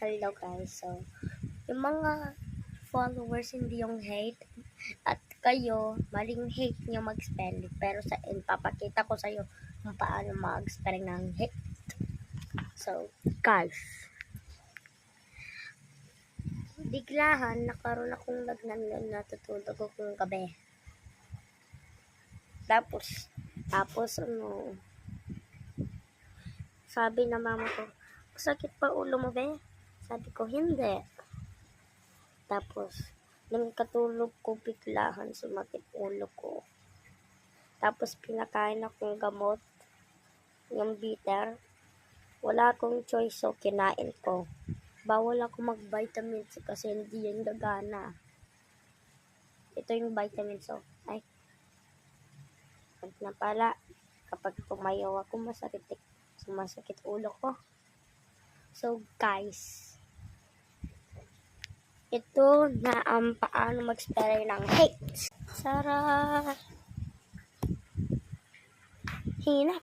Hello guys, so yung mga followers hindi yung hate at kayo maling hate nyo mag-spell pero papakita ko sa iyo kung paano mag-spell ng hate. So guys, biglahan nakaroon akong lagnan na natutulog akong gabi. Tapos sabi na mama ko, sakit pa ulo mo be? Sabi ko hindi. Tapos nung katulog ko biglahan sumakit ulo ko. Tapos pinakain akong gamot, yung bitter. Wala akong choice so kinain ko. Bawal ako mag-vitamins kasi hindi yan gagana. Ito yung vitamins so. Ay, pag na pala, kapag tumayo ako sumasakit ulo ko. So guys, ito na ang paano mag-spell ng hate. Sarah! Hina!